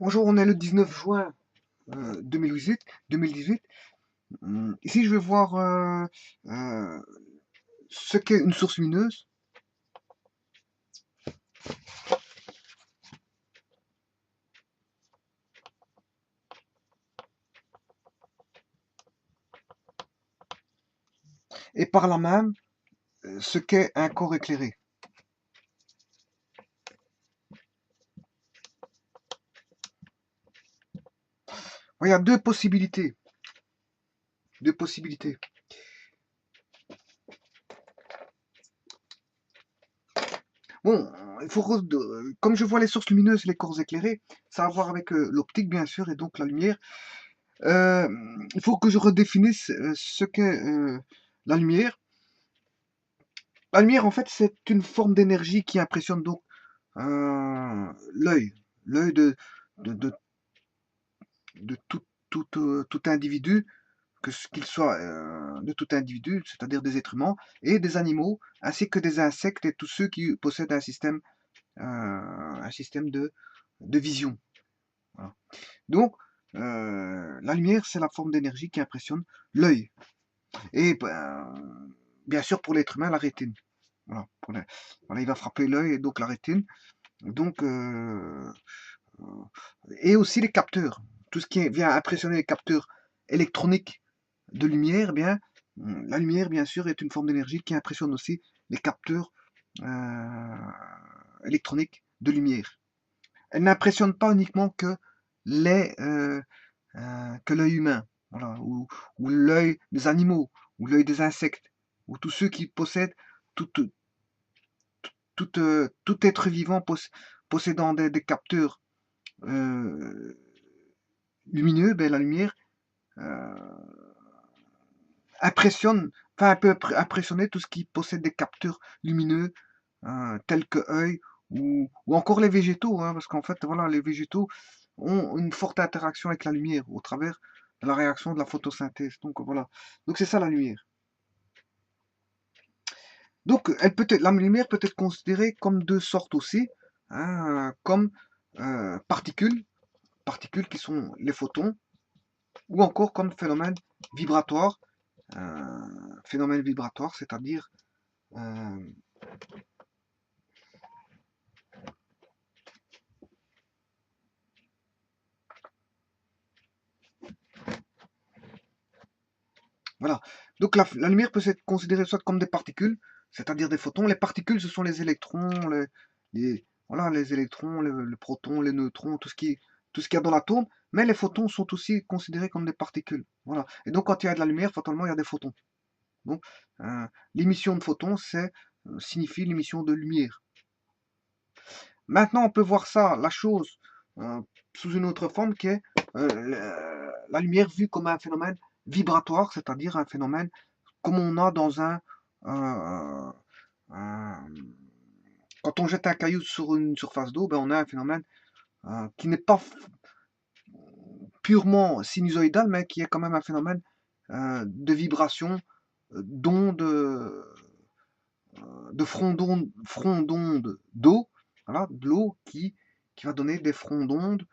Bonjour, on est le 19 juin 2018. 2018. Ici, je vais voir euh, ce qu'est une source lumineuse. Et par là même, ce qu'est un corps éclairé. Il y a deux possibilités. Deux possibilités. Bon, comme je vois les sources lumineuses et les corps éclairés, ça a à voir avec l'optique, bien sûr, et donc la lumière. Euh, il faut que je redéfinisse ce qu'est la lumière. La lumière, en fait, c'est une forme d'énergie qui impressionne donc l'œil. L'œil de, de, de tout individu, qu'il soit de tout individu, c'est-à-dire des êtres humains et des animaux, ainsi que des insectes et tous ceux qui possèdent un système de vision. Voilà. Donc, la lumière, c'est la forme d'énergie qui impressionne l'œil. Et bien sûr, pour l'être humain, la rétine. Voilà, voilà, il va frapper l'œil et donc la rétine. Donc, et aussi les capteurs. Tout ce qui vient impressionner les capteurs électroniques de lumière, eh bien, la lumière, bien sûr, est une forme d'énergie qui impressionne aussi les capteurs électroniques de lumière. Elle n'impressionne pas uniquement les, euh, que l'œil humain, voilà, ou l'œil des animaux, ou l'œil des insectes, ou tous ceux qui possèdent tout, tout être vivant possédant des capteurs euh, lumineux, ben, la lumière euh, impressionne, enfin, elle peut impressionner tout ce qui possède des capteurs lumineux, tels que œil, ou encore les végétaux, hein, parce qu'en fait, voilà, les végétaux ont une forte interaction avec la lumière au travers de la réaction de la photosynthèse. Donc voilà. Donc c'est ça la lumière. Donc la lumière peut être considérée comme deux sortes aussi, hein, comme particules, particules qui sont les photons, ou encore comme phénomène vibratoire, phénomène vibratoire, c'est-à-dire euh, voilà. Donc la lumière peut être considérée soit comme des particules, c'est-à-dire des photons. Les particules, ce sont les électrons, voilà, les électrons, le proton, les neutrons, tout ce qu'il y a dans l'atome. Mais les photons sont aussi considérés comme des particules. Voilà. Et donc quand il y a de la lumière, fatalement, il y a des photons. Donc l'émission de photons, signifie l'émission de lumière. Maintenant, on peut voir ça, la chose, euh, sous une autre forme qui est la lumière vue comme un phénomène vibratoire, c'est-à-dire un phénomène comme on a dans euh, un- quand on jette un caillou sur une surface d'eau, ben on a un phénomène qui n'est pas purement sinusoïdal, mais qui est quand même un phénomène de vibration, d'onde, de front d'onde d'eau, voilà, de l'eau qui va donner des fronts d'onde,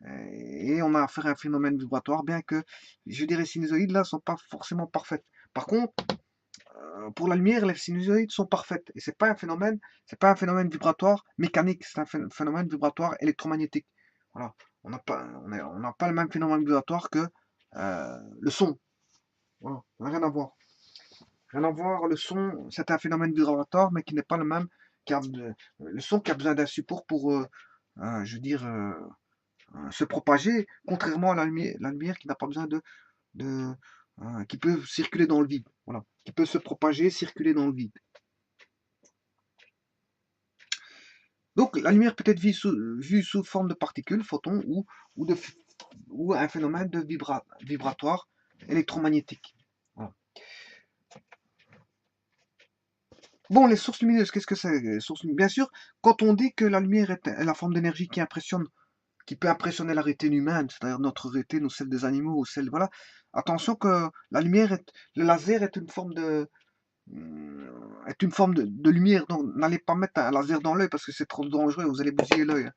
et on a affaire à un phénomène vibratoire, bien que, je dirais, les sinusoïdes là ne sont pas forcément parfaites. Par contre, pour la lumière, les sinusoïdes sont parfaites, et c'est pas un phénomène vibratoire mécanique, c'est un phénomène vibratoire électromagnétique. Voilà, on n'a pas le même phénomène vibratoire que le son. Voilà, ça n'a rien à voir. Rien à voir, le son, c'est un phénomène vibratoire, mais qui n'est pas le même. Le son qui a besoin d'un support pour, je veux dire, se propager, contrairement à la lumière qui n'a pas besoin de qui peut circuler dans le vide. Voilà, qui peut se propager, circuler dans le vide. Donc la lumière peut être vue sous forme de particules, photons, ou, de, ou un phénomène de vibratoire électromagnétique. Voilà. Bon, les sources lumineuses, qu'est-ce que c'est? Bien sûr, quand on dit que la lumière est la forme d'énergie qui impressionne, qui peut impressionner la rétine humaine, c'est-à-dire notre rétine ou celle des animaux ou celle, voilà. Attention que le laser est une forme de lumière. Donc n'allez pas mettre un laser dans l'œil parce que c'est trop dangereux, vous allez bousiller l'œil, hein.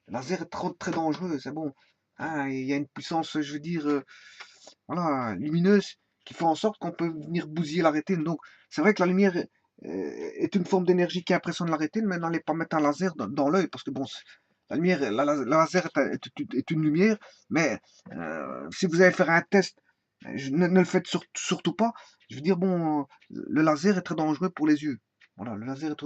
Le laser est trop, très dangereux, c'est bon. Hein, il y a une puissance, je veux dire, voilà, lumineuse qui fait en sorte qu'on peut venir bousiller la rétine. Donc, c'est vrai que la lumière est une forme d'énergie qui impressionne la rétine, mais n'allez pas mettre un laser dans l'œil, parce que bon, la lumière, la laser est une lumière, mais si vous allez faire un test, ne le faites surtout pas. Je veux dire, bon, le laser est très dangereux pour les yeux. Voilà, le laser est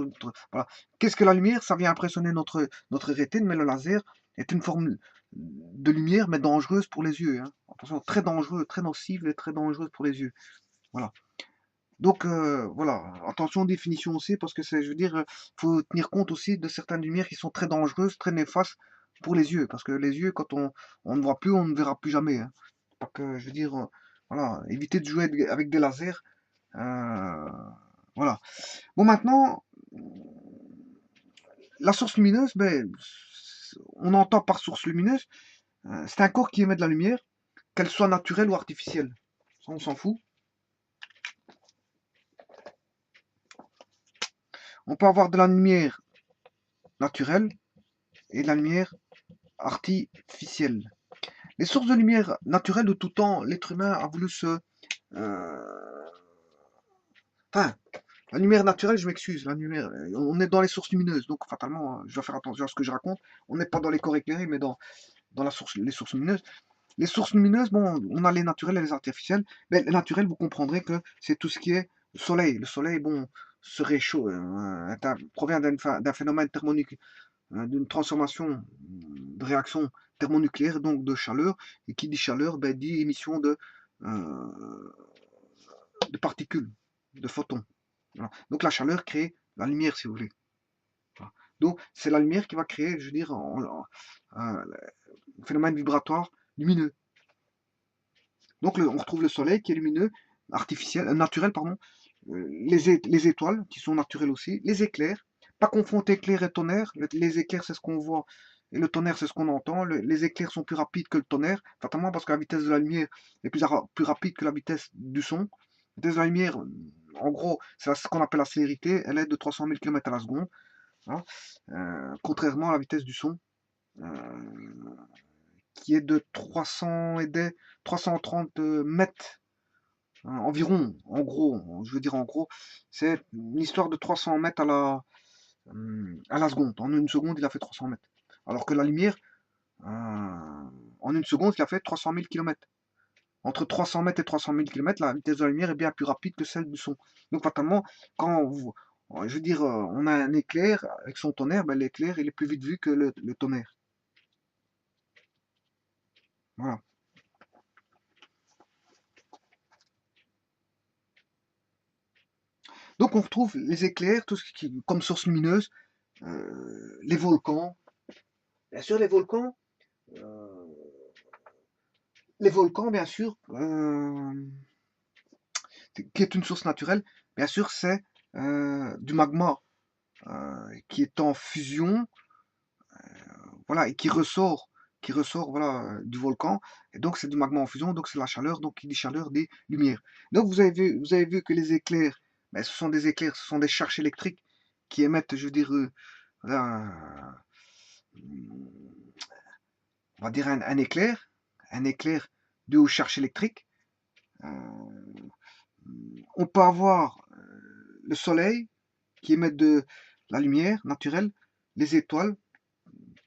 voilà. Qu'est-ce que la lumière? Ça vient impressionner notre rétine, mais le laser est une forme de lumière, mais dangereuse pour les yeux. Hein. Attention, très dangereux, très nocive et très dangereuse pour les yeux. Voilà. Donc voilà, attention aux définitions aussi, parce que c'est, je veux dire, faut tenir compte aussi de certaines lumières qui sont très dangereuses, très néfastes pour les yeux, parce que les yeux, quand on ne voit plus, on ne verra plus jamais. Hein. Pas que, je veux dire, voilà, éviter de jouer avec des lasers. euh, voilà. Bon, maintenant, la source lumineuse, ben, on entend par source lumineuse, c'est un corps qui émet de la lumière, qu'elle soit naturelle ou artificielle. Ça, on s'en fout. On peut avoir de la lumière naturelle et de la lumière artificielle. Les sources de lumière naturelle de tout temps, l'être humain a voulu se... Enfin, la lumière naturelle, je m'excuse, la lumière, on est dans les sources lumineuses, donc fatalement, je dois faire attention à ce que je raconte. On n'est pas dans les corps éclairés, mais dans les sources lumineuses. Les sources lumineuses, bon, on a les naturelles et les artificielles. Mais les naturelles, vous comprendrez que c'est tout ce qui est soleil. Le soleil, bon, se réchauffe, provient d'un phénomène thermonucléaire, d'une transformation de réaction thermonucléaire, donc de chaleur. Et qui dit chaleur, ben, dit émission de particules, de photons. Voilà. Donc la chaleur crée la lumière, si vous voulez. Voilà. Donc c'est la lumière qui va créer, je veux dire, un phénomène vibratoire lumineux. Donc on retrouve le soleil qui est lumineux, artificiel, naturel, pardon. Les étoiles qui sont naturelles aussi, les éclairs. Pas confondre éclair et tonnerre. Les éclairs, c'est ce qu'on voit. Et le tonnerre, c'est ce qu'on entend. Les éclairs sont plus rapides que le tonnerre, fatalement parce que la vitesse de la lumière est plus rapide que la vitesse du son. La vitesse de la lumière, en gros, c'est ce qu'on appelle la célérité. Elle est de 300 000 km à la seconde. Hein, contrairement à la vitesse du son. Qui est de 330 mètres environ, en gros, je veux dire en gros, c'est une histoire de 300 mètres à la seconde. En une seconde, il a fait 300 mètres. Alors que la lumière, en une seconde, il a fait 300 000 km. Entre 300 mètres et 300 000 km, la vitesse de la lumière est bien plus rapide que celle du son. Donc fatalement, je veux dire, on a un éclair avec son tonnerre, ben, l'éclair il est plus vite vu que le tonnerre. Voilà. Donc on retrouve les éclairs, tout ce qui comme source lumineuse, les volcans. Bien sûr, euh, les volcans, bien sûr, qui est une source naturelle, bien sûr, c'est du magma qui est en fusion, voilà, et qui ressort, voilà, du volcan. Et donc c'est du magma en fusion, donc c'est la chaleur, donc qui dit chaleur dit lumière. Donc vous avez vu que les éclairs, ben, ce sont des éclairs, ce sont des charges électriques qui émettent, je veux dire, voilà, on va dire un éclair dû aux charges électriques. Euh, on peut avoir le soleil qui émet de la lumière naturelle, les étoiles.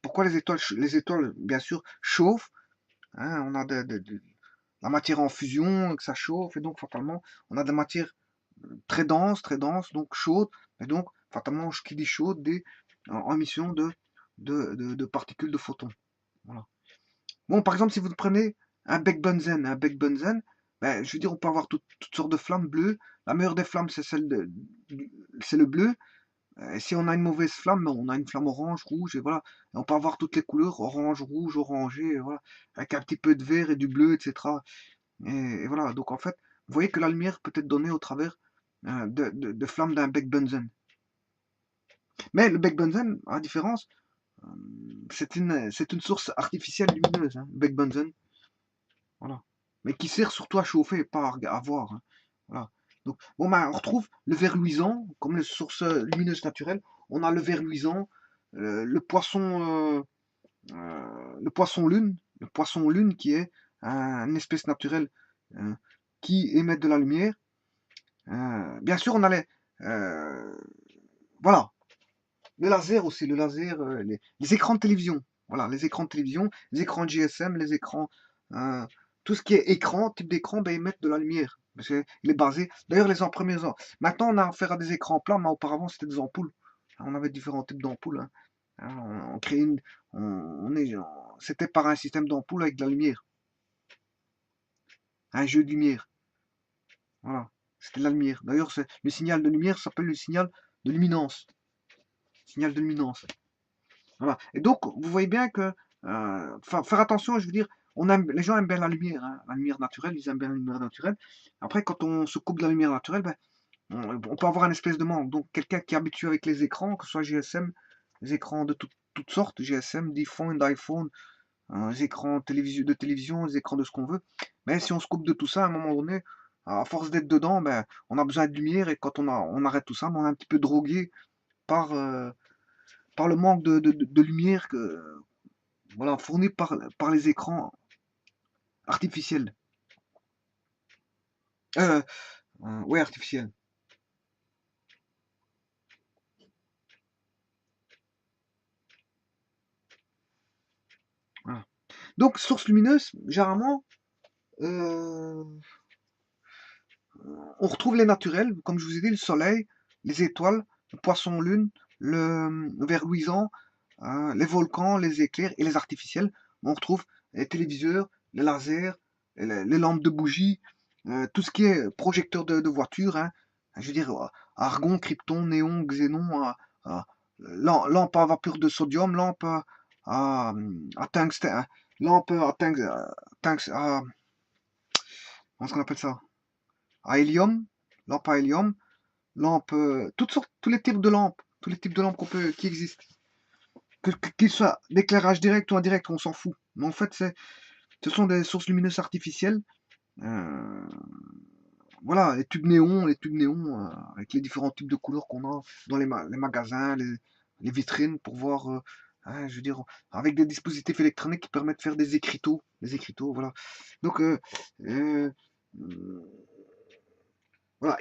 Pourquoi les étoiles? Les étoiles, bien sûr, chauffent. Hein, on a la matière en fusion, que ça chauffe, et donc fatalement, on a de la matière très dense, donc chaude, et donc fatalement, ce qui dit chaude, dit en émission de particules de photons. Voilà. Bon, par exemple, si vous prenez un bec benzène, ben, je veux dire, on peut avoir toutes sortes de flammes bleues. La meilleure des flammes, c'est le bleu. Et si on a une mauvaise flamme, ben, on a une flamme orange, rouge, et voilà. Et on peut avoir toutes les couleurs, orange, rouge, orangé, et voilà, avec un petit peu de vert et du bleu, etc. Et voilà, donc en fait, vous voyez que la lumière peut être donnée au travers de flammes d'un bec benzène. Mais le bec benzène, à la différence, euh, c'est une source artificielle lumineuse, hein, bec benzène. Voilà. Mais qui sert surtout à chauffer, pas à voir. Hein. Voilà. Donc, bon, ben, on retrouve le ver luisant, comme les sources lumineuses naturelles. On a le ver luisant, le poisson, le poisson-lune qui est une espèce naturelle euh, qui émet de la lumière. Bien sûr, on a voilà, le laser aussi, le laser, les écrans de télévision. Voilà, les écrans de télévision, les écrans de GSM, les écrans, euh, tout ce qui est écran, type d'écran, ben, émettent de la lumière. Parce qu'il est basé. D'ailleurs, maintenant, on a affaire à des écrans plats, mais auparavant, c'était des ampoules. On avait différents types d'ampoules, hein. On crée c'était par un système d'ampoule avec de la lumière, un jeu de lumière. Voilà, c'était de la lumière. D'ailleurs, le signal de lumière s'appelle le signal de luminance. Signal de luminance. Voilà. Et donc, vous voyez bien que, faire attention, je veux dire, les gens aiment bien la lumière, hein, la lumière naturelle, ils aiment bien la lumière naturelle. Après, quand on se coupe de la lumière naturelle, ben, on peut avoir un espèce de manque. Donc, quelqu'un qui est habitué avec les écrans, que ce soit GSM, les écrans de toutes sortes, GSM, d'iPhone, les écrans de télévision, les écrans de ce qu'on veut. Mais si on se coupe de tout ça, à un moment donné, à force d'être dedans, ben, on a besoin de lumière et quand on arrête tout ça, ben, on est un petit peu drogué par, par le manque de lumière voilà, fourni par les écrans artificiels. Euh, ouais, artificiels. Voilà. Donc, source lumineuse, généralement, euh, on retrouve les naturels, comme je vous ai dit, le soleil, les étoiles, le poisson-lune, le ver luisant, les volcans, les éclairs et les artificiels. On retrouve les téléviseurs, les lasers, les lampes de bougies, tout ce qui est projecteur de voiture, hein. Je veux dire, argon, krypton, néon, xénon, lampe à vapeur de sodium, lampe à tungstène, lampe à comment est-ce qu'on appelle ça? À hélium, lampe à hélium, lampe, toutes sortes, tous les types de lampes qui existent. Qu'ils soient d'éclairage direct ou indirect, on s'en fout. Mais en fait, ce sont des sources lumineuses artificielles. Euh, voilà, les tubes néons, avec les différents types de couleurs qu'on a dans les magasins, les vitrines, pour voir, hein, je veux dire, avec des dispositifs électroniques qui permettent de faire des écriteaux, voilà. Donc, euh, voilà.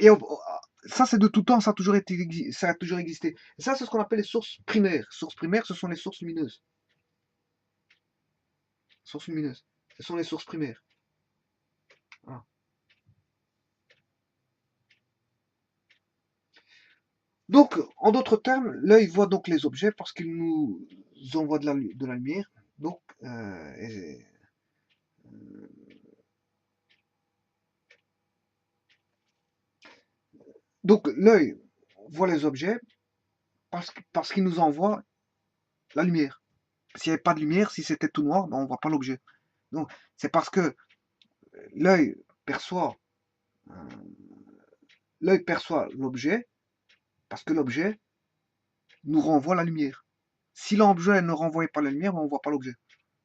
Ça, c'est de tout temps, ça a toujours existé. Et ça, c'est ce qu'on appelle les sources primaires. Sources primaires, ce sont les sources lumineuses. Sources lumineuses. Ce sont les sources primaires. Voilà. Donc, en d'autres termes, l'œil voit donc les objets parce qu'il nous envoie de la lumière. Donc, donc l'œil voit les objets parce qu'il nous envoie la lumière. S'il n'y avait pas de lumière, si c'était tout noir, ben, on ne voit pas l'objet. Donc, c'est parce que l'œil perçoit, euh, l'œil perçoit l'objet parce que l'objet nous renvoie la lumière. Si l'objet ne renvoyait pas la lumière, ben, on ne voit pas l'objet.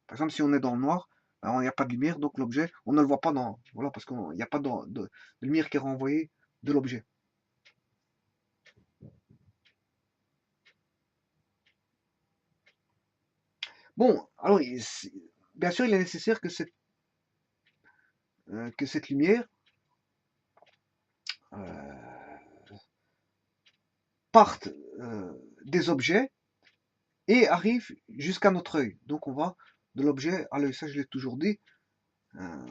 Par exemple, si on est dans le noir, ben, il n'y a pas de lumière, donc l'objet, on ne le voit pas dans. Voilà, parce qu'il n'y a pas de lumière qui est renvoyée de l'objet. Bon, alors, bien sûr, il est nécessaire que cette lumière euh, parte des objets et arrive jusqu'à notre œil. Donc, on va de l'objet à l'œil. Ça, je l'ai toujours dit. Euh,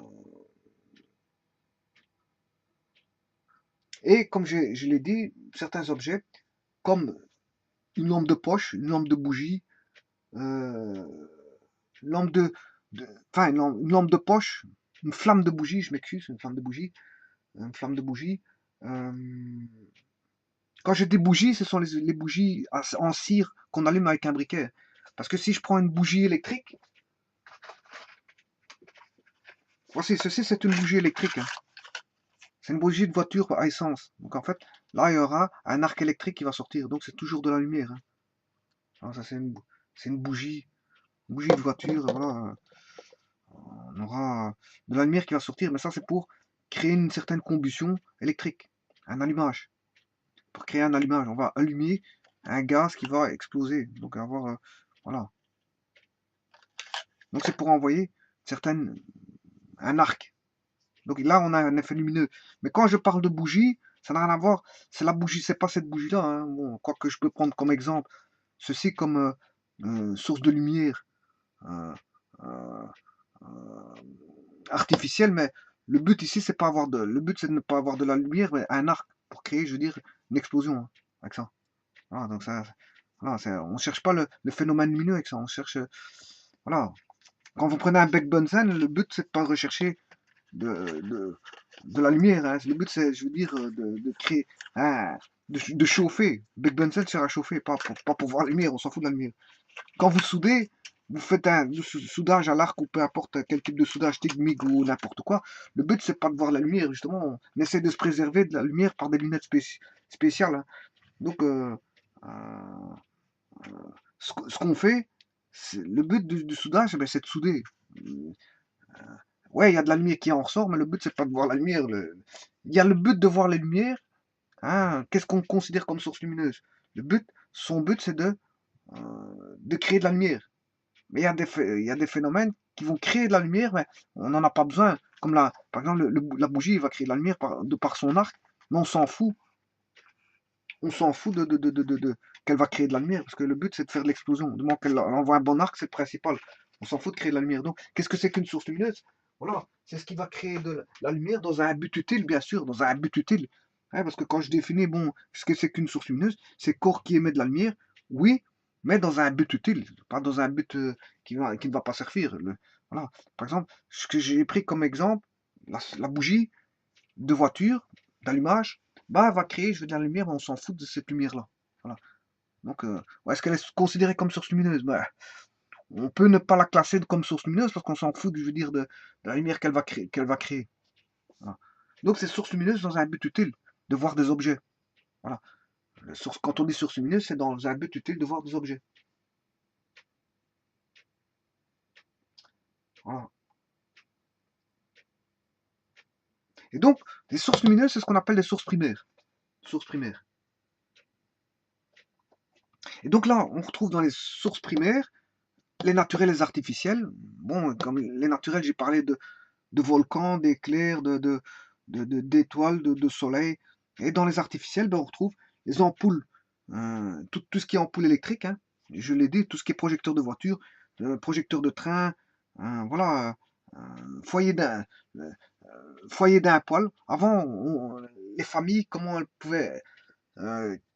et comme je l'ai dit, certains objets, comme une lampe de poche, une lampe de bougie, euh, une lampe enfin, une lampe de poche, une flamme de bougie, je m'excuse, une flamme de bougie, une flamme de bougie. Euh, Quand je dis bougie, ce sont les bougies en cire qu'on allume avec un briquet. Parce que si je prends une bougie électrique, voici, ceci c'est une bougie électrique, hein. C'est une bougie de voiture à essence. Donc en fait, là il y aura un arc électrique qui va sortir. Donc c'est toujours de la lumière, hein. Alors, ça c'est une bougie de voiture. Voilà, on aura de la lumière qui va sortir, mais ça c'est pour créer une certaine combustion électrique, un allumage. Pour créer un allumage, on va allumer un gaz qui va exploser. Donc avoir voilà. Donc c'est pour envoyer un arc. Donc là, on a un effet lumineux. Mais quand je parle de bougie, ça n'a rien à voir. C'est la bougie, c'est pas cette bougie-là, hein. Bon, quoique je peux prendre comme exemple ceci comme source de lumière euh, euh, euh, artificielle, mais le but ici, c'est pas avoir le but, c'est de ne pas avoir de la lumière, mais un arc pour créer, je veux dire, une explosion hein, avec ça. Voilà, donc ça, voilà, on cherche pas le phénomène lumineux avec ça. On cherche, voilà. Quand vous prenez un bec Bunsen, le but, c'est de pas rechercher de, de, de la lumière. Hein. Le but, c'est, je veux dire, de créer, hein, de chauffer. Bec Bunsen sert à chauffer, pas pour voir la lumière, on s'en fout de la lumière. Quand vous soudez, vous faites un soudage à l'arc ou peu importe quel type de soudage, technique ou n'importe quoi. Le but, c'est pas de voir la lumière, justement. On essaie de se préserver de la lumière par des lunettes spéciales. Hein. Donc, euh, ce qu'on fait, le but du soudage, ben, c'est de souder. Ouais, il y a de la lumière qui en ressort, mais le but, c'est pas de voir la lumière. Il y a le but de voir les lumières. Hein, qu'est-ce qu'on considère comme source lumineuse? Son but, c'est de créer de la lumière. Mais il y a des phénomènes qui vont créer de la lumière, mais on n'en a pas besoin. Comme par exemple, la bougie va créer de la lumière par son arc, mais on s'en fout. On s'en fout qu'elle va créer de la lumière, parce que le but c'est de faire de l'explosion. Du moment qu'elle envoie un bon arc, c'est le principal. On s'en fout de créer de la lumière. Donc, qu'est-ce que c'est qu'une source lumineuse? Voilà, c'est ce qui va créer de la lumière dans un but utile, bien sûr, dans un but utile. Hein, parce que quand je définis, bon, ce que c'est qu'une source lumineuse, c'est corps qui émet de la lumière, oui, mais dans un but utile, pas dans un but qui ne va pas servir. Voilà. Par exemple, ce que j'ai pris comme exemple, la bougie de voiture, d'allumage, bah, elle va créer, je veux dire, la lumière, mais on s'en fout de cette lumière-là. Voilà. Donc, est-ce qu'elle est considérée comme source lumineuse? Bah, on peut ne pas la classer comme source lumineuse parce qu'on s'en fout, je veux dire, de la lumière qu'elle va créer. Voilà. Donc, c'est source lumineuse dans un but utile, de voir des objets. Voilà. Quand on dit source lumineuse, c'est dans un but utile de voir des objets. Voilà. Et donc, les sources lumineuses, c'est ce qu'on appelle des sources primaires. Sources primaires. Et donc là, on retrouve dans les sources primaires les naturels et les artificiels. Bon, comme les naturels, j'ai parlé de volcans, d'éclairs, d'étoiles, de soleil. Et dans les artificiels, ben, on retrouve les ampoules, tout ce qui est ampoule électrique, hein. Je l'ai dit, tout ce qui est projecteur de voiture, projecteur de train, voilà, euh, foyer d'un euh, foyer d'un poêle. Avant, les familles, comment elles pouvaient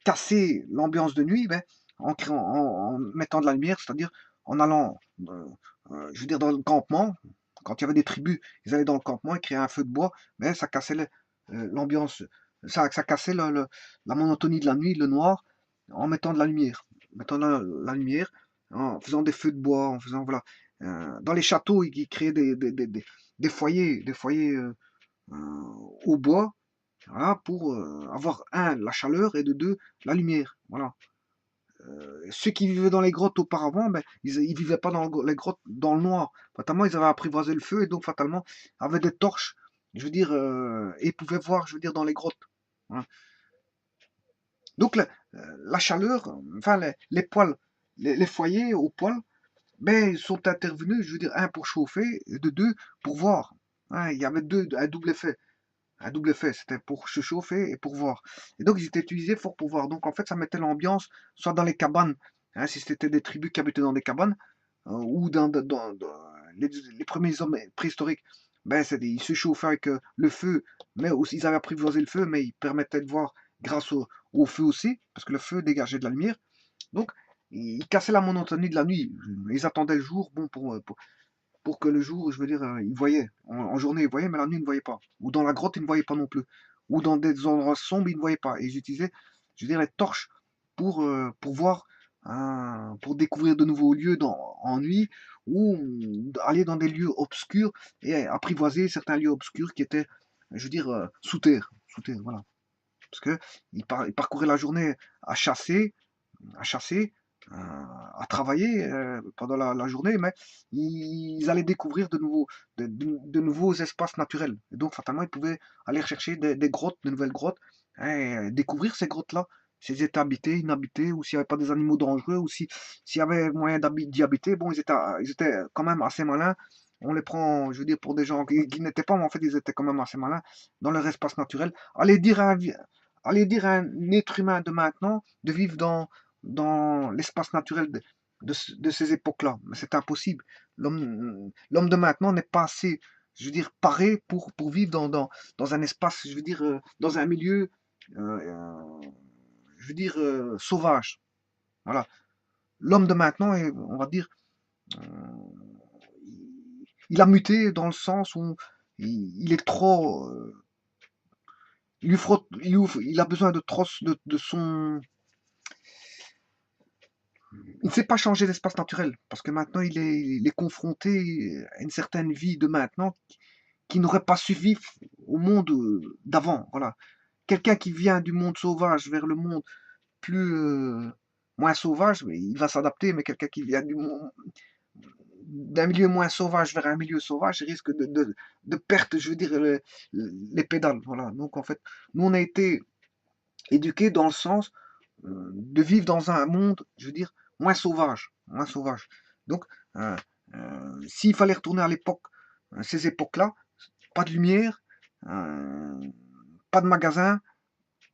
casser l'ambiance de nuit, ben, en mettant de la lumière, c'est-à-dire en allant, je veux dire, dans le campement. Quand il y avait des tribus, ils allaient dans le campement et créaient un feu de bois, mais ça cassait l'ambiance, ça cassait la monotonie de la nuit, le noir, en mettant de la lumière. Mettant la lumière, en faisant des feux de bois, en faisant, voilà. Dans les châteaux, ils créaient des foyers au bois, voilà, pour avoir, un, la chaleur, et de deux, la lumière. Voilà. Ceux qui vivaient dans les grottes auparavant, ben, ils vivaient pas dans les grottes dans le noir. Fatalement, ils avaient apprivoisé le feu et donc fatalement avaient des torches, je veux dire, et pouvaient voir, je veux dire, dans les grottes. Hein. Donc la chaleur, enfin les poêles, les foyers aux poêles, ben, ils sont intervenus, je veux dire, un pour chauffer et de deux pour voir. Hein, il y avait un double effet. Un double effet, c'était pour se chauffer et pour voir. Et donc, ils étaient utilisés fort pour voir. Donc, en fait, ça mettait l'ambiance, soit dans les cabanes, hein, si c'était des tribus qui habitaient dans des cabanes, ou dans les premiers hommes préhistoriques, ben, ils se chauffaient avec le feu, mais aussi, ils avaient apprivoisé le feu, mais ils permettaient de voir grâce au feu aussi, parce que le feu dégageait de la lumière. Donc, ils cassaient la monotonie de la nuit. Ils attendaient le jour, bon, pour que le jour, je veux dire, ils voyaient. En journée, ils voyaient, mais la nuit, ils ne voyaient pas. Ou dans la grotte, ils ne voyaient pas non plus. Ou dans des endroits sombres, ils ne voyaient pas. Et ils utilisaient, je veux dire, les torches pour voir, pour découvrir de nouveaux lieux en nuit, ou aller dans des lieux obscurs et apprivoiser certains lieux obscurs qui étaient, je veux dire, sous terre. Sous terre, voilà. Parce que ils parcouraient la journée à chasser, à chasser, euh, à travailler pendant la journée, mais ils allaient découvrir de nouveaux espaces naturels. Et donc, fatalement, ils pouvaient aller chercher des grottes, de nouvelles grottes, hein, et découvrir ces grottes-là. s'ils étaient habités, inhabités, ou s'il n'y avait pas des animaux dangereux, ou si, s'il y avait moyen d'y habiter, bon, ils étaient quand même assez malins. On les prend, je veux dire, pour des gens qui n'étaient pas, mais en fait, ils étaient quand même assez malins dans leur espace naturel. Allez dire à un être humain de maintenant de vivre dans l'espace naturel de ces époques-là. Mais c'est impossible. L'homme de maintenant n'est pas assez, je veux dire, paré pour vivre dans un espace, je veux dire, dans un milieu, je veux dire, sauvage. Voilà. L'homme de maintenant est, on va dire, euh, il a muté dans le sens où il est trop, il lui frotte, il a besoin de trop de son, il ne sait pas changer d'espace naturel parce que maintenant il est confronté à une certaine vie de maintenant qui n'aurait pas su vivre au monde d'avant. Voilà. Quelqu'un qui vient du monde sauvage vers le monde plus moins sauvage, mais il va s'adapter, mais quelqu'un qui vient d'un milieu moins sauvage vers un milieu sauvage, il risque de perte, je veux dire, les pédales. Voilà. Donc en fait, nous on a été éduqués dans le sens de vivre dans un monde, je veux dire, moins sauvage. Moins sauvage. Donc, euh, s'il fallait retourner à l'époque, ces époques-là, pas de lumière, euh, pas de magasin,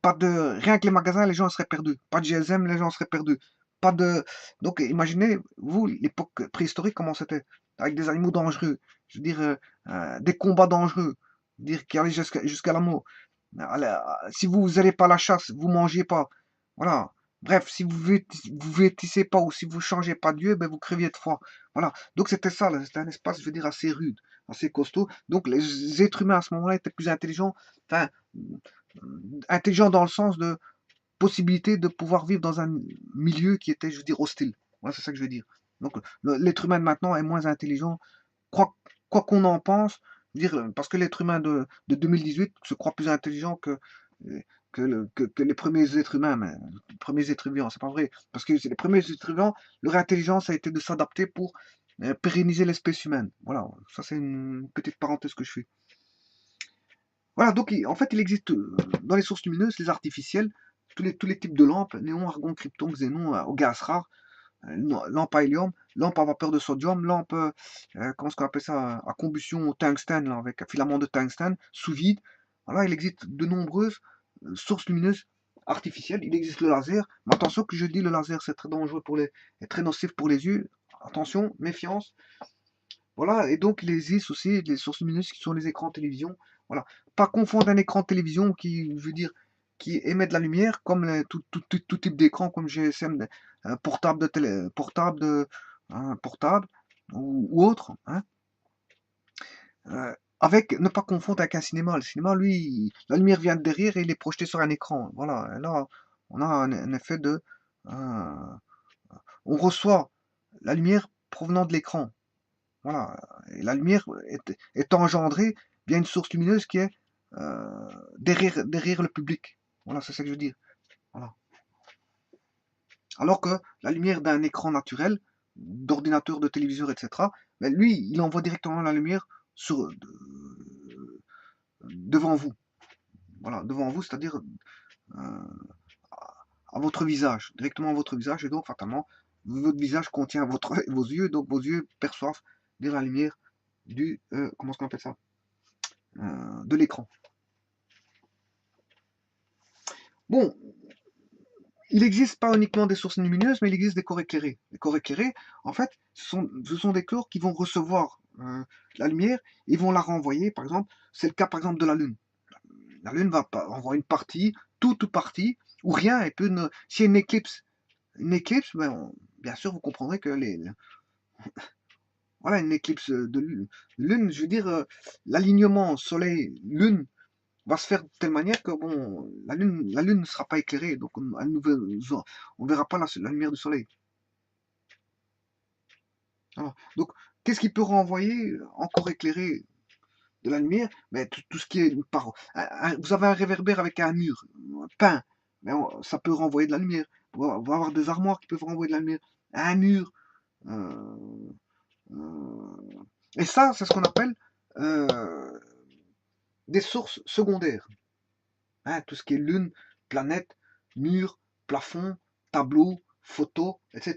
pas de rien que les magasins, les gens seraient perdus. Pas de GSM, les gens seraient perdus. Pas de donc imaginez vous l'époque préhistorique comment c'était avec des animaux dangereux. Je veux dire des combats dangereux, je veux dire qui allaient jusqu'à la mort. Si vous n'allez pas à la chasse, vous mangez pas. Voilà. Bref, si vous vétissez pas ou si vous changez pas Dieu, ben vous creviez de froid. Voilà. Donc c'était ça, c'était un espace, je veux dire, assez rude, assez costaud. Donc les êtres humains à ce moment-là étaient plus intelligents. Enfin, intelligents dans le sens de possibilité de pouvoir vivre dans un milieu qui était, je veux dire, hostile. Voilà, c'est ça que je veux dire. Donc l'être humain de maintenant est moins intelligent, quoi quoi qu'on en pense, je veux dire, parce que l'être humain de 2018 se croit plus intelligent que les premiers êtres humains, mais les premiers êtres vivants, c'est pas vrai. Parce que c'est les premiers êtres vivants, leur intelligence a été de s'adapter pour pérenniser l'espèce humaine. Voilà, ça c'est une petite parenthèse que je fais. Voilà, donc en fait, il existe dans les sources lumineuses, les artificielles, tous les types de lampes, néon, argon, krypton, xénon, au gaz rare, lampe à hélium, lampe à vapeur de sodium, lampe, comment est-ce qu'on appelle ça, à combustion au tungstène, là, avec un filament de tungstène, sous vide. Voilà, il existe de nombreuses sources lumineuses artificielles. Il existe le laser, mais attention que je dis le laser, c'est très dangereux et très nocif pour les yeux. Attention, méfiance. Voilà, et donc il existe aussi les sources lumineuses qui sont les écrans de télévision. Voilà. Pas confondre un écran de télévision qui veut dire qui émet de la lumière, comme tout type d'écran, comme GSM, portable de portable ou autre, hein, avec ne pas confondre avec un cinéma. Le cinéma, lui, la lumière vient de derrière et il est projeté sur un écran. Voilà. Et là, on a un effet de, euh, on reçoit la lumière provenant de l'écran. Voilà. Et la lumière est engendrée via une source lumineuse qui est derrière le public. Voilà, c'est ça que je veux dire. Voilà. Alors que la lumière d'un écran naturel, d'ordinateur, de téléviseur, etc., ben lui, il envoie directement la lumière devant vous. Voilà, devant vous, c'est-à-dire euh, à votre visage, directement à votre visage, et donc fatalement, votre visage contient vos yeux, donc vos yeux perçoivent la lumière comment est-ce qu'on appelle ça, de l'écran. Bon, il existe pas uniquement des sources lumineuses, mais il existe des corps éclairés. Les corps éclairés, en fait, ce sont des corps qui vont recevoir la lumière et vont la renvoyer, par exemple, c'est le cas par exemple de la Lune. La Lune va envoyer une partie, toute partie, ou rien, et peut s'il y a une éclipse, ben, bien sûr, vous comprendrez que voilà, une éclipse de Lune, je veux dire, l'alignement Soleil-Lune va se faire de telle manière que bon, la lune ne sera pas éclairée, donc on verra pas la lumière du soleil. Voilà. Donc, qu'est-ce qui peut renvoyer encore éclairé de la lumière? Mais tout ce qui est vous avez un réverbère avec un mur peint, mais ça peut renvoyer de la lumière. On va avoir des armoires qui peuvent renvoyer de la lumière. Un mur. euh, euh, et ça, c'est ce qu'on appelle euh, des sources secondaires. Hein, tout ce qui est lune, planète, mur, plafond, tableau, photo, etc.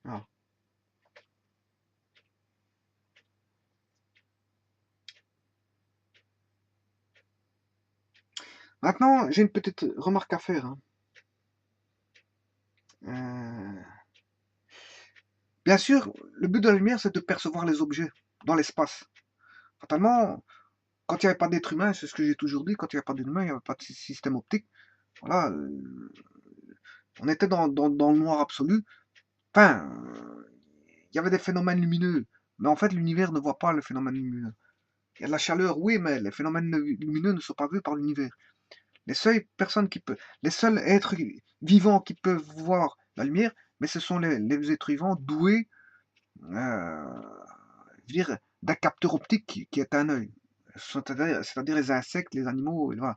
Voilà. Maintenant, j'ai une petite remarque à faire, hein. Euh, Bien sûr, le but de la lumière, c'est de percevoir les objets dans l'espace. Fatalement, quand il n'y avait pas d'être humain, c'est ce que j'ai toujours dit, quand il n'y avait pas d'être humain, il n'y avait pas de système optique. Voilà, on était dans le noir absolu. Enfin, il y avait des phénomènes lumineux, mais en fait, l'univers ne voit pas le phénomène lumineux. Il y a de la chaleur, oui, mais les phénomènes lumineux ne sont pas vus par l'univers. Les seuls êtres vivants qui peuvent voir la lumière, mais ce sont les êtres vivants doués, je veux dire, d'un capteur optique qui est un œil. C'est-à-dire les insectes, les animaux, voilà.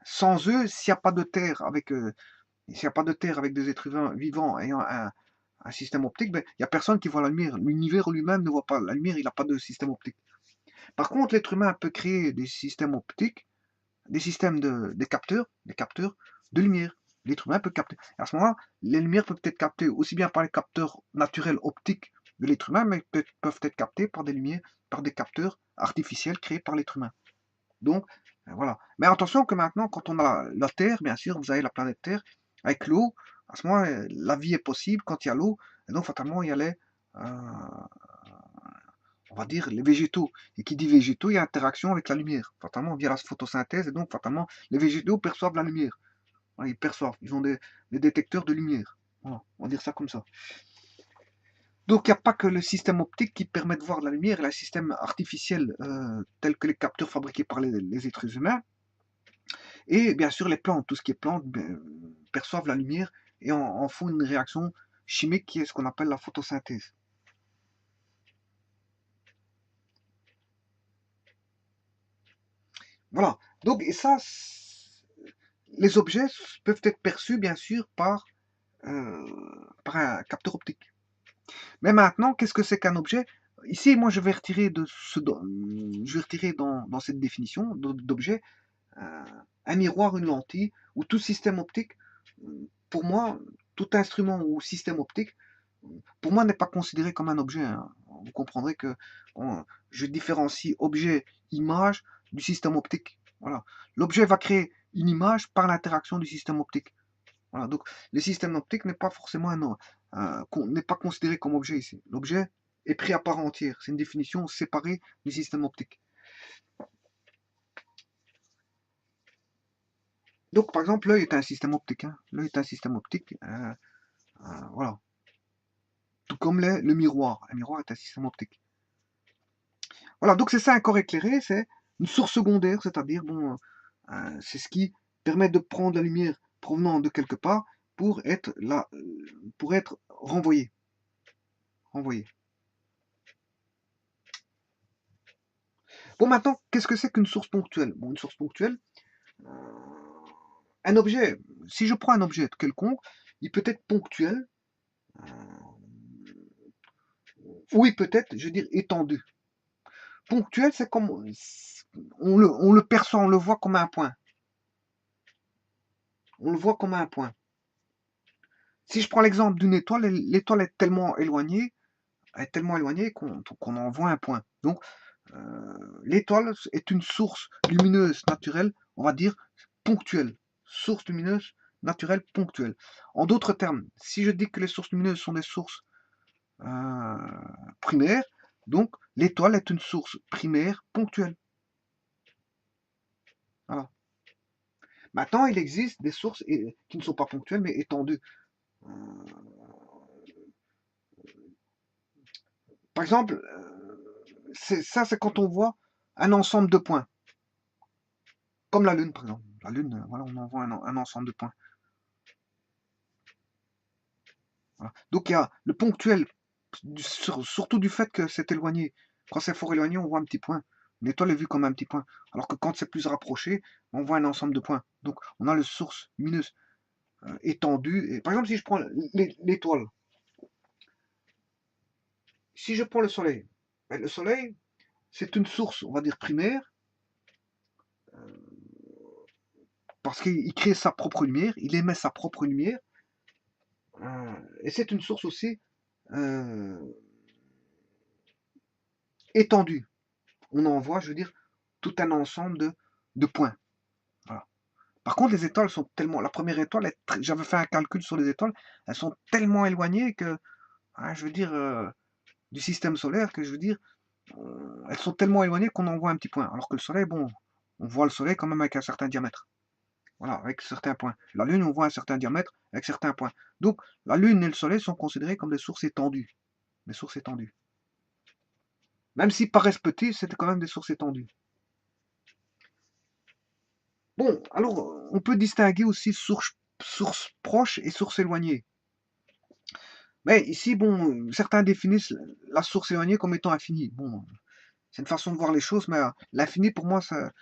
Sans eux, s'il n'y a pas de terre avec des êtres vivants ayant un système optique, ben, il n'y a personne qui voit la lumière. L'univers lui-même ne voit pas la lumière, il n'a pas de système optique. Par contre, l'être humain peut créer des systèmes optiques, des systèmes des capteurs de lumière. L'être humain peut capter. À ce moment-là, les lumières peuvent être captées aussi bien par les capteurs naturels optiques de l'être humain, mais peuvent être captées par des lumières, par des capteurs artificiels créés par l'être humain. Donc, voilà. Mais attention que maintenant, quand on a la Terre, bien sûr, vous avez la planète Terre, avec l'eau, à ce moment, la vie est possible quand il y a l'eau, et donc fatalement, il y a on va dire, les végétaux. Et qui dit végétaux, il y a interaction avec la lumière, fatalement, via la photosynthèse, et donc fatalement, les végétaux perçoivent la lumière. Voilà, ils perçoivent, ils ont des détecteurs de lumière. Voilà, on va dire ça comme ça. Donc il n'y a pas que le système optique qui permet de voir la lumière, il y a le système artificiel tel que les capteurs fabriqués par les êtres humains. Et bien sûr, les plantes, tout ce qui est plantes, perçoivent la lumière et en font une réaction chimique qui est ce qu'on appelle la photosynthèse. Voilà. Donc, et ça, les objets peuvent être perçus, bien sûr, euh, par un capteur optique. Mais maintenant, qu'est-ce que c'est qu'un objet? Ici, moi, je vais retirer dans cette définition d'objet euh, un miroir, une lentille, ou tout système optique. Pour moi, tout instrument ou système optique, pour moi, n'est pas considéré comme un objet, hein. Vous comprendrez que je différencie objet, image du système optique. Voilà. L'objet va créer une image par l'interaction du système optique. Voilà. Donc, le système optique n'est pas forcément n'est pas considéré comme objet ici. L'objet est pris à part entière. C'est une définition séparée du système optique. Donc, par exemple, l'œil est un système optique, hein. L'œil est un système optique. Voilà. Tout comme le miroir. Un miroir est un système optique. Voilà, donc c'est ça un corps éclairé, c'est une source secondaire, c'est-à-dire, bon, c'est ce qui permet de prendre la lumière provenant de quelque part pour être renvoyé. Renvoyé. Bon, maintenant, qu'est-ce que c'est qu'une source ponctuelle? Bon, une source ponctuelle, euh, un objet, si je prends un objet quelconque, il peut être ponctuel, euh, ou il peut être, je veux dire, étendu. Ponctuel, c'est comme on le perçoit, on le voit comme un point. On le voit comme un point. Si je prends l'exemple d'une étoile, l'étoile est tellement éloignée qu'on en voit un point. Donc, l'étoile est une source lumineuse naturelle, on va dire ponctuelle. Source lumineuse naturelle ponctuelle. En d'autres termes, si je dis que les sources lumineuses sont des sources primaires, donc l'étoile est une source primaire ponctuelle. Voilà. Maintenant, il existe des sources qui ne sont pas ponctuelles mais étendues. Euh, Par exemple, c'est quand on voit un ensemble de points, comme la Lune, par exemple. La Lune, voilà, on en voit un ensemble de points. Voilà. Donc il y a le ponctuel, surtout du fait que c'est éloigné. Quand c'est fort éloigné, on voit un petit point. L'étoile est vue comme un petit point. Alors que quand c'est plus rapproché, on voit un ensemble de points. Donc on a le source lumineuse étendue. Et, par exemple, si je prends l'étoile, si je prends le soleil, ben, le soleil, c'est une source, on va dire, primaire, parce qu'il crée sa propre lumière, il émet sa propre lumière, et c'est une source aussi euh, étendue. On envoie, je veux dire, tout un ensemble de points. Voilà. Par contre, les étoiles sont tellement... La première étoile, j'avais fait un calcul sur les étoiles, elles sont tellement éloignées que, je veux dire, du système solaire, que je veux dire, elles sont tellement éloignées qu'on en voit un petit point. Alors que le Soleil, bon, on voit le Soleil quand même avec un certain diamètre. Voilà, avec certains points. La Lune, on voit un certain diamètre avec certains points. Donc, la Lune et le Soleil sont considérés comme des sources étendues. Des sources étendues. Même s'ils paraissent petits, c'était quand même des sources étendues. Bon, alors, on peut distinguer aussi sources proches et sources éloignées. Mais ici, bon, certains définissent la source éloignée comme étant infinie. Bon, c'est une façon de voir les choses, mais l'infini, pour moi, ça,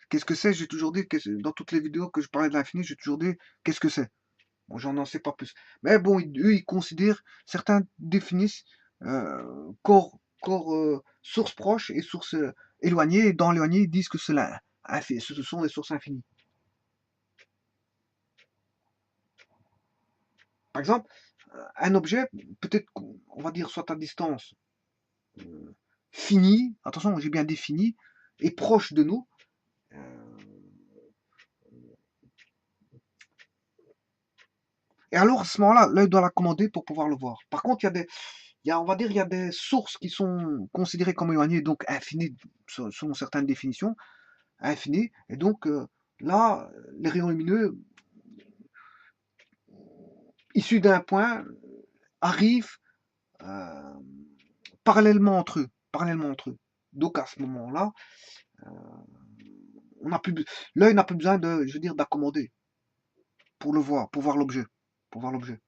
qu'est-ce que c'est? J'ai toujours dit, dans toutes les vidéos que je parlais de l'infini, j'ai toujours dit, qu'est-ce que c'est? Bon, j'en en sais pas plus. Mais bon, eux, ils considèrent, certains définissent corps, sources proches et sources éloignées. Et dans l'éloigné, ils disent que ce sont des sources infinies. Par exemple, un objet, peut-être, on va dire, soit à distance finie, attention, j'ai bien défini, et proche de nous. Et alors, à ce moment-là, l'œil doit l'accommoder pour pouvoir le voir. Par contre, on va dire, il y a des sources qui sont considérées comme éloignées, donc infinies, selon certaines définitions, infinies. Et donc, là, les rayons lumineux, issus d'un point, arrivent euh, parallèlement entre eux. Parallèlement entre eux. Donc, à ce moment-là, l'œil n'a plus besoin de, je veux dire, d'accommoder pour le voir, pour voir l'objet. Pour voir l'objet.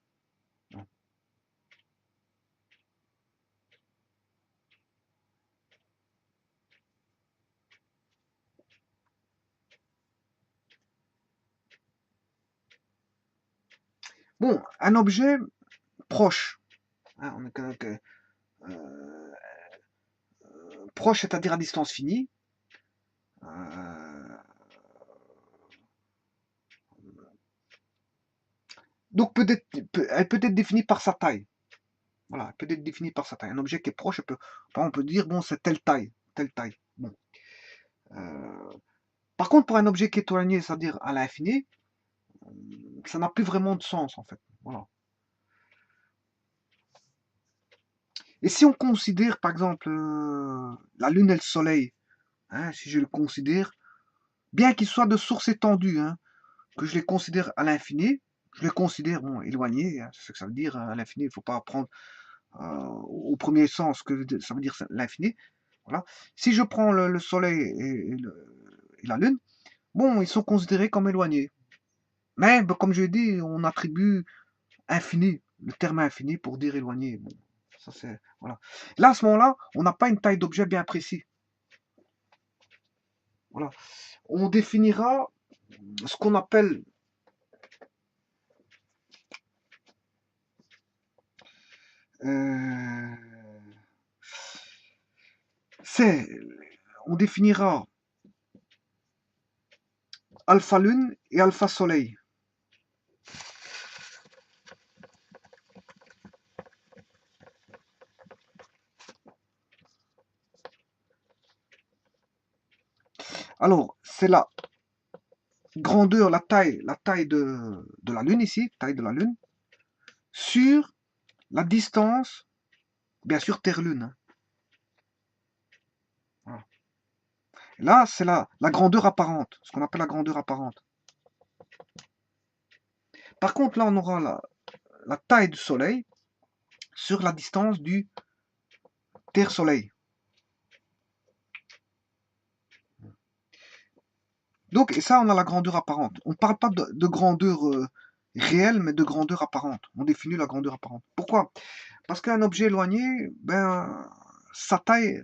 Bon, un objet proche. Hein, proche, c'est-à-dire à distance finie. Euh, donc elle peut être définie par sa taille. Voilà, elle peut être définie par sa taille. Un objet qui est proche, on peut dire, bon, c'est telle taille, telle taille. Bon. Par contre, pour un objet qui est éloigné, c'est-à-dire à l'infini, ça n'a plus vraiment de sens, en fait. Voilà. Et si on considère, par exemple, la Lune et le Soleil, hein, si je le considère, bien qu'ils soient de sources étendues, hein, que je les considère à l'infini, je les considère bon, éloignés, hein, c'est ce que ça veut dire, hein, à l'infini, il ne faut pas prendre au premier sens que ça veut dire l'infini. Voilà. Si je prends le Soleil et la Lune, bon, ils sont considérés comme éloignés. Mais comme je l'ai dit, on attribue infini, le terme infini pour dire éloigné. Bon, ça c'est voilà. Là, à ce moment-là, on n'a pas une taille d'objet bien précis. Voilà. On définira ce qu'on appelle euh, c'est, on définira alpha lune et alpha soleil. Alors, c'est la grandeur, la taille de la lune ici, taille de la lune, sur la distance, bien sûr Terre-Lune. Voilà. Là, c'est la grandeur apparente, ce qu'on appelle la grandeur apparente. Par contre, là, on aura la taille du Soleil sur la distance du Terre-Soleil. Donc, et ça, on a la grandeur apparente. On ne parle pas de grandeur réelle, mais de grandeur apparente. On définit la grandeur apparente. Pourquoi? Parce qu'un objet éloigné, ben, sa taille,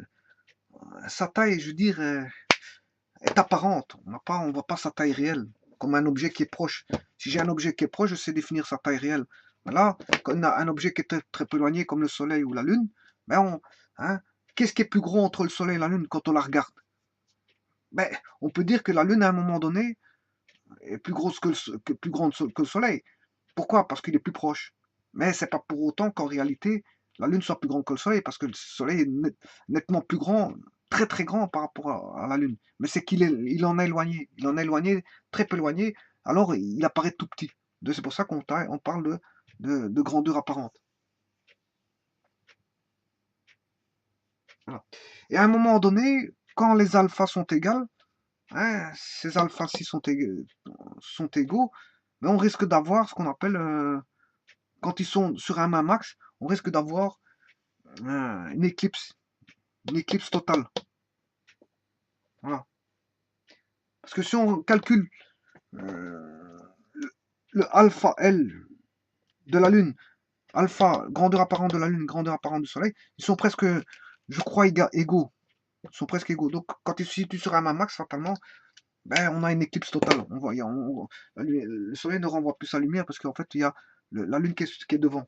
je veux dire, est apparente. On ne voit pas sa taille réelle, comme un objet qui est proche. Si j'ai un objet qui est proche, je sais définir sa taille réelle. Là, quand on a un objet qui est très, très peu éloigné, comme le Soleil ou la Lune, ben hein, qu'est-ce qui est plus gros entre le Soleil et la Lune quand on la regarde? Ben, on peut dire que la Lune, à un moment donné, est plus grosse plus grande que le Soleil. Pourquoi? Parce qu'il est plus proche. Mais c'est pas pour autant qu'en réalité, la Lune soit plus grande que le Soleil, parce que le Soleil est nettement plus grand, très très grand par rapport à la Lune. Mais c'est il en est éloigné. Il en est éloigné, très peu éloigné, alors il apparaît tout petit. C'est pour ça on parle de grandeur apparente. Voilà. Et à un moment donné, quand les alphas sont égales, hein, ces alphas-ci sont égaux, mais on risque d'avoir ce qu'on appelle, quand ils sont sur un même axe, on risque d'avoir une éclipse totale. Voilà. Parce que si on calcule euh, le alpha L de la Lune, alpha, grandeur apparente de la Lune, grandeur apparente du Soleil, ils sont presque, je crois, égaux. Ils sont presque égaux. Donc, quand ils se situent sur un même axe, fatalement, ben, on a une éclipse totale. Le Soleil ne renvoie plus sa lumière parce qu'en fait, il y a la Lune qui est devant.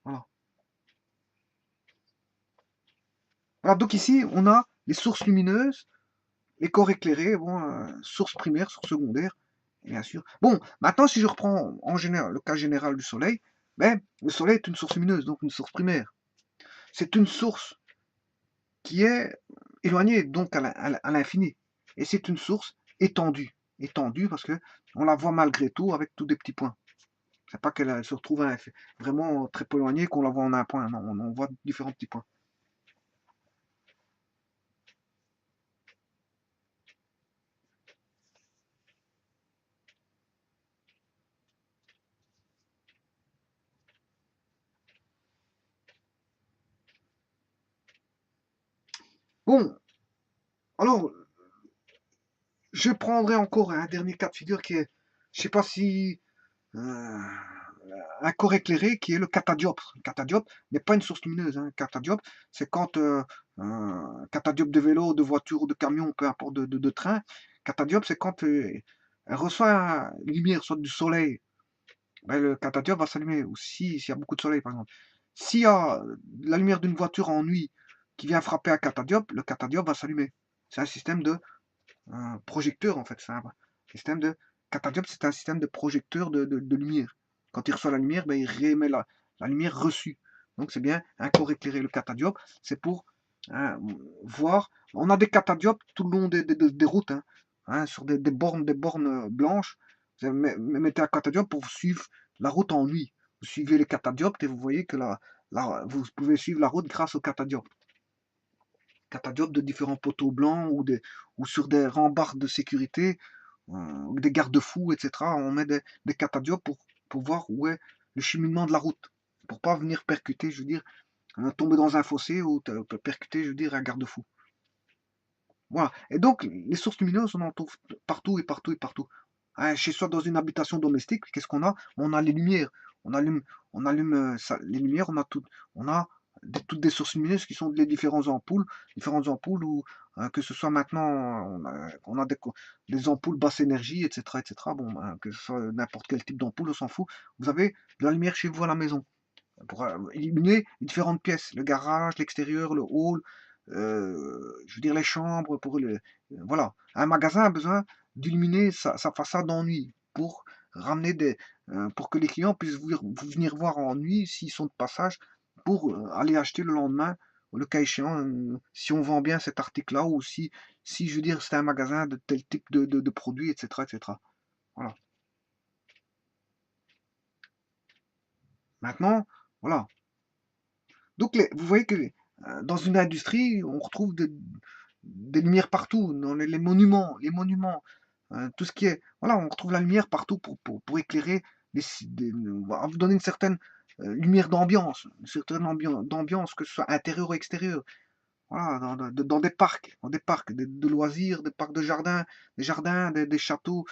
Voilà. Voilà. Donc ici, on a les sources lumineuses, les corps éclairés, bon, source primaire, source secondaire, bien sûr. Bon, maintenant, si je reprends en général le cas général du Soleil, ben, le Soleil est une source lumineuse, donc une source primaire. C'est une source qui est éloignée, donc à l'infini. Et c'est une source étendue. Étendue parce que on la voit malgré tout avec tous des petits points. C'est pas qu'elle se retrouve vraiment très peu éloignée qu'on la voit en un point. Non, on voit différents petits points. Bon, alors, je prendrai encore un dernier cas de figure qui est, je sais pas si, euh, un corps éclairé qui est le catadioptre. Le catadioptre n'est pas une source lumineuse. Hein. Catadioptre, c'est quand un catadioptre de vélo, de voiture, de camion, peu importe, de train. Catadioptre, c'est quand elle reçoit une lumière, soit du soleil, ben, le catadioptre va s'allumer. Ou s'il y a beaucoup de soleil, par exemple. S'il y a la lumière d'une voiture en nuit qui vient frapper un catadioptre, le catadioptre va s'allumer. C'est un système de projecteur, en fait. C'est un système de catadioptre, c'est un système de projecteur de lumière. Quand il reçoit la lumière, ben, il réémet la lumière reçue. Donc c'est bien un corps éclairé. Le catadioptre, c'est pour voir. On a des catadioptres tout le long des routes, sur des bornes blanches. Vous mettez un catadioptre pour suivre la route en nuit. Vous suivez les catadioptres et vous voyez que vous pouvez suivre la route grâce au catadioptre. Catadioptres de différents poteaux blancs ou sur des rambardes de sécurité, des garde-fous, etc. On met des catadioptres pour voir où est le cheminement de la route. Pour pas venir percuter, je veux dire, tomber dans un fossé ou percuter, je veux dire, un garde-fou. Voilà. Et donc, les sources lumineuses, on en trouve partout et partout et partout. Hein, chez soi, dans une habitation domestique, qu'est-ce qu'on a? On a les lumières. On allume les lumières, on a toutes des sources lumineuses qui sont les différentes ampoules ou que ce soit maintenant, on a des ampoules basse énergie, etc., etc. Bon, que ce soit n'importe quel type d'ampoule, on s'en fout. Vous avez de la lumière chez vous à la maison pour illuminer les différentes pièces, le garage, l'extérieur, le hall, je veux dire les chambres, voilà. Un magasin a besoin d'illuminer sa façade en nuit pour ramener pour que les clients puissent venir voir en nuit s'ils sont de passage pour aller acheter le lendemain, le cas échéant, si on vend bien cet article-là ou si je veux dire c'est un magasin de tel type de produits, etc., etc. Voilà. Maintenant, voilà. Donc, vous voyez que dans une industrie, on retrouve des lumières partout, dans les monuments, tout ce qui est. Voilà, on retrouve la lumière partout pour éclairer, vous donner une certaine lumière d'ambiance, d'ambiance, que ce soit intérieure ou extérieure. Voilà, dans des parcs de loisirs, des parcs de jardins, des jardins, des châteaux,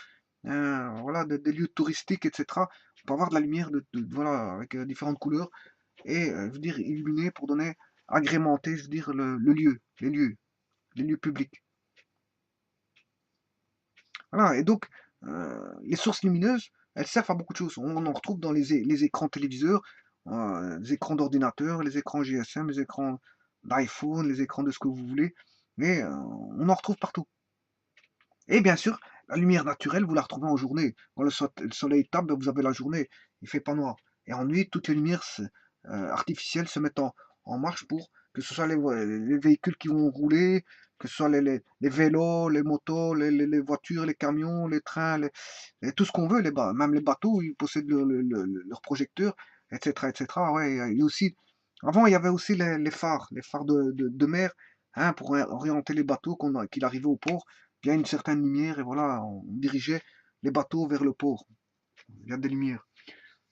voilà, des lieux touristiques, etc. On peut avoir de la lumière voilà, avec différentes couleurs et je veux dire illuminer pour donner agrémenter je veux dire le lieu, les lieux publics. Voilà, et donc les sources lumineuses, elles servent à beaucoup de choses. On en retrouve dans les écrans téléviseurs, les écrans d'ordinateur, les écrans GSM, les écrans d'iPhone, les écrans de ce que vous voulez, mais on en retrouve partout. Et bien sûr, la lumière naturelle, vous la retrouvez en journée. Quand le soleil tape, ben, vous avez la journée, il fait pas noir. Et en nuit, toutes les lumières artificielles se mettent en marche pour que ce soit les véhicules qui vont rouler, que ce soit les vélos, les motos, les voitures, les camions, les trains, tout ce qu'on veut, même les bateaux, ils possèdent leur projecteur, etc., etc. Ouais, il y a aussi, avant, il y avait aussi les phares de mer, hein, pour orienter les bateaux qu'il arrivait au port via une certaine lumière, et voilà, on dirigeait les bateaux vers le port, via des lumières.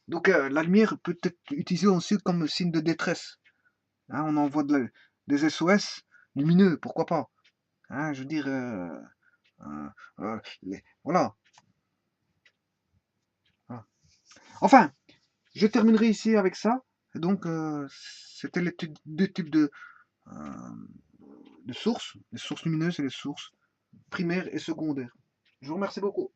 Donc la lumière peut être utilisée aussi comme signe de détresse, hein, on envoie des SOS lumineux, pourquoi pas, hein, je veux dire, euh, voilà. Voilà. Enfin, je terminerai ici avec ça. Et donc, c'était les deux types euh, de sources, les sources lumineuses et les sources primaires et secondaires. Je vous remercie beaucoup.